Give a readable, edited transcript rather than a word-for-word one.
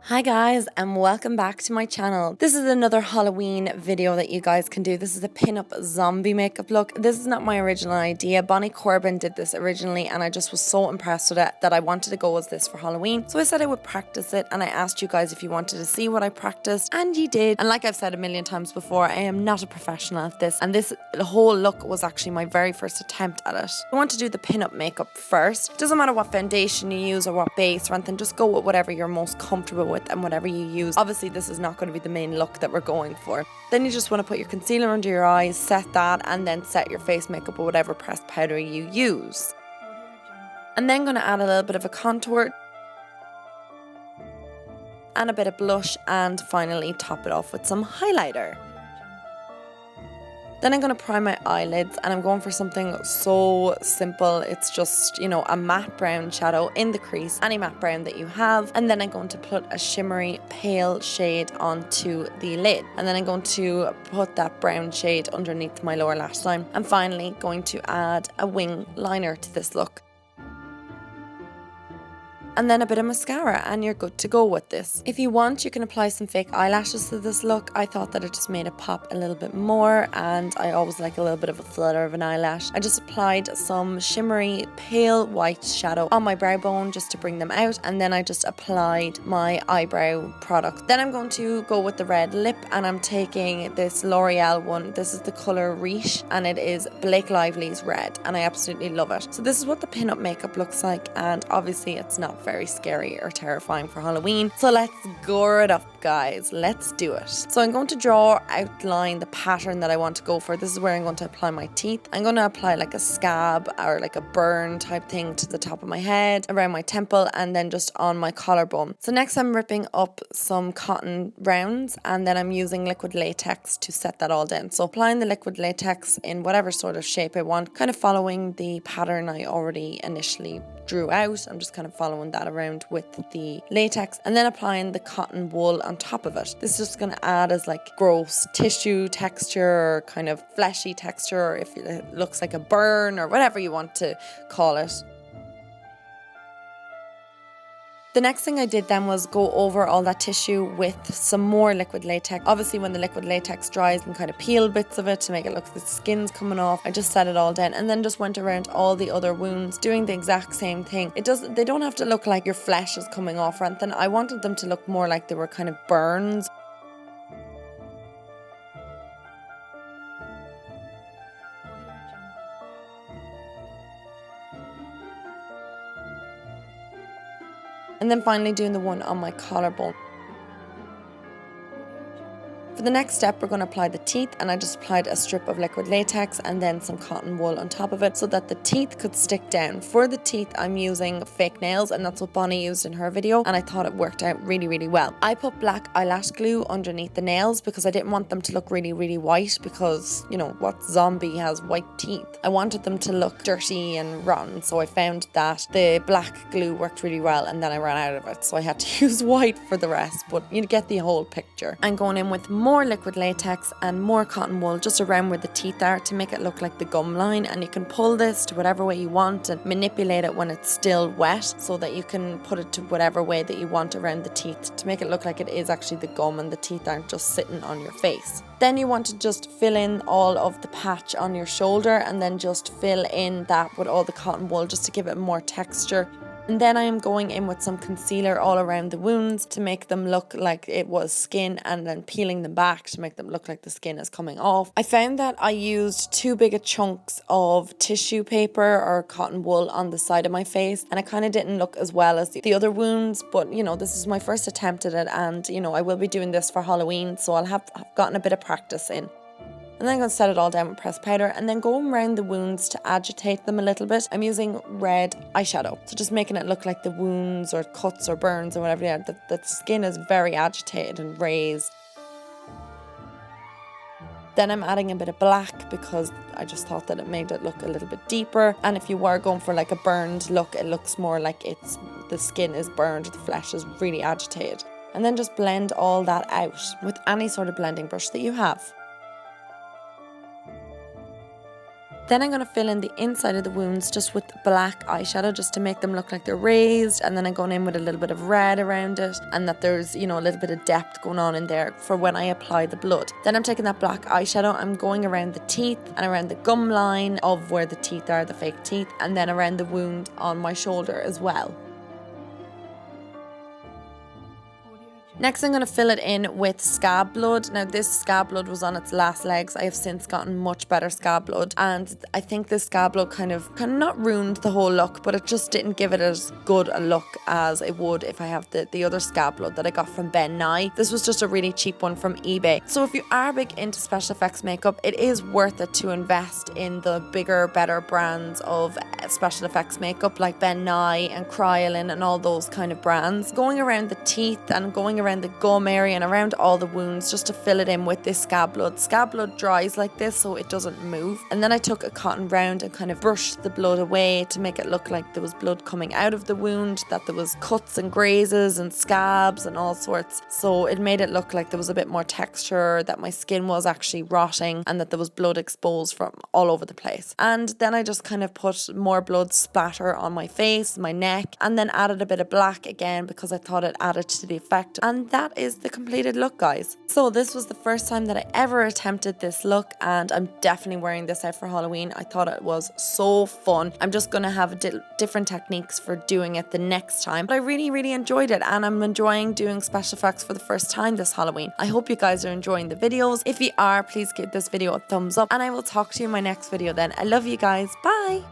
Hi guys and welcome back to my channel. This is another Halloween video that you guys can do. This is a pin-up zombie makeup look. This is not my original idea. Bonnie Corbin did this originally and I just was so impressed with it that I wanted to go as this for Halloween. So I said I would practice it and I asked you guys if you wanted to see what I practiced and you did. And like I've said a million times before, I am not a professional at this and this whole look was actually my very first attempt at it. I want to do the pin-up makeup first. Doesn't matter what foundation you use or what base or anything, just go with whatever you're most comfortable with and whatever you use. Obviously this is not going to be the main look that we're going for. Then you just want to put your concealer under your eyes, set that, and then set your face makeup with whatever pressed powder you use. And then going to add a little bit of a contour and a bit of blush and finally top it off with some highlighter. Then I'm going to prime my eyelids and I'm going for something so simple. It's just, you know, a matte brown shadow in the crease, any matte brown that you have. And then I'm going to put a shimmery pale shade onto the lid. And then I'm going to put that brown shade underneath my lower lash line. And finally going to add a wing liner to this look. And then a bit of mascara and you're good to go with this. If you want, you can apply some fake eyelashes to this look. I thought that it just made it pop a little bit more and I always like a little bit of a flutter of an eyelash. I just applied some shimmery pale white shadow on my brow bone just to bring them out, and then I just applied my eyebrow product. Then I'm going to go with the red lip and I'm taking this L'Oreal one. This is the colour Riche and it is Blake Lively's red and I absolutely love it. So this is what the pin-up makeup looks like, and obviously it's not very scary or terrifying for Halloween. So let's gore it up, guys. Let's do it. So I'm going to outline the pattern that I want to go for. This is where I'm going to apply my teeth. I'm going to apply like a scab or like a burn type thing to the top of my head, around my temple, and then just on my collarbone. So next I'm ripping up some cotton rounds and then I'm using liquid latex to set that all down. So applying the liquid latex in whatever sort of shape I want, kind of following the pattern I already initially drew out. I'm just kind of following that around with the latex and then applying the cotton wool on top of it. This is just going to add as like gross tissue texture or kind of fleshy texture, or if it looks like a burn or whatever you want to call it. The next thing I did then was go over all that tissue with some more liquid latex. Obviously when the liquid latex dries and kind of peel bits of it to make it look like the skin's coming off. I just set it all down and then just went around all the other wounds doing the exact same thing. They don't have to look like your flesh is coming off or anything. I wanted them to look more like they were kind of burns. And then finally doing the one on my collarbone. For the next step, we're going to apply the teeth, and I just applied a strip of liquid latex and then some cotton wool on top of it so that the teeth could stick down. For the teeth, I'm using fake nails, and that's what Bonnie used in her video, and I thought it worked out really, really well. I put black eyelash glue underneath the nails because I didn't want them to look really, really white because, you know, what zombie has white teeth? I wanted them to look dirty and rotten, so I found that the black glue worked really well, and then I ran out of it, so I had to use white for the rest, but you get the whole picture. I'm going in with more liquid latex and more cotton wool just around where the teeth are to make it look like the gum line, and you can pull this to whatever way you want and manipulate it when it's still wet so that you can put it to whatever way that you want around the teeth to make it look like it is actually the gum and the teeth aren't just sitting on your face. Then you want to just fill in all of the patch on your shoulder and then just fill in that with all the cotton wool just to give it more texture. And then I am going in with some concealer all around the wounds to make them look like it was skin, and then peeling them back to make them look like the skin is coming off. I found that I used too big a chunks of tissue paper or cotton wool on the side of my face, and it kind of didn't look as well as the other wounds, but you know, this is my first attempt at it, and you know, I will be doing this for Halloween, so I'll have gotten a bit of practice in. And then I'm going to set it all down with pressed powder and then going around the wounds to agitate them a little bit. I'm using red eyeshadow, so just making it look like the wounds or cuts or burns or whatever they are, the skin is very agitated and raised. Then I'm adding a bit of black because I just thought that it made it look a little bit deeper, and if you were going for like a burned look, it looks more like the skin is burned, the flesh is really agitated. And then just blend all that out with any sort of blending brush that you have. Then I'm going to fill in the inside of the wounds just with black eyeshadow just to make them look like they're raised, and then I'm going in with a little bit of red around it, and that there's, you know, a little bit of depth going on in there for when I apply the blood. Then I'm taking that black eyeshadow, I'm going around the teeth and around the gum line of where the teeth are, the fake teeth, and then around the wound on my shoulder as well. Next, I'm going to fill it in with scab blood. Now, this scab blood was on its last legs. I have since gotten much better scab blood, and I think this scab blood kind of not ruined the whole look, but it just didn't give it as good a look as it would if I have the other scab blood that I got from Ben Nye. This was just a really cheap one from eBay. So if you are big into special effects makeup, it is worth it to invest in the bigger, better brands of special effects makeup like Ben Nye and Kryolan and all those kind of brands. Going around the teeth and going around the gum area and around all the wounds just to fill it in with this scab blood. Scab blood dries like this so it doesn't move. And then I took a cotton round and kind of brushed the blood away to make it look like there was blood coming out of the wound, that there was cuts and grazes and scabs and all sorts. So it made it look like there was a bit more texture, that my skin was actually rotting, and that there was blood exposed from all over the place. And then I just kind of put more blood splatter on my face, my neck, and then added a bit of black again because I thought it added to the effect. And that is the completed look, guys. So this was the first time that I ever attempted this look, and I'm definitely wearing this out for Halloween. I thought it was so fun. I'm just going to have different techniques for doing it the next time, but I really enjoyed it, and I'm enjoying doing special effects for the first time this Halloween. I hope you guys are enjoying the videos. If you are, please give this video a thumbs up, and I will talk to you in my next video then. I love you guys. Bye.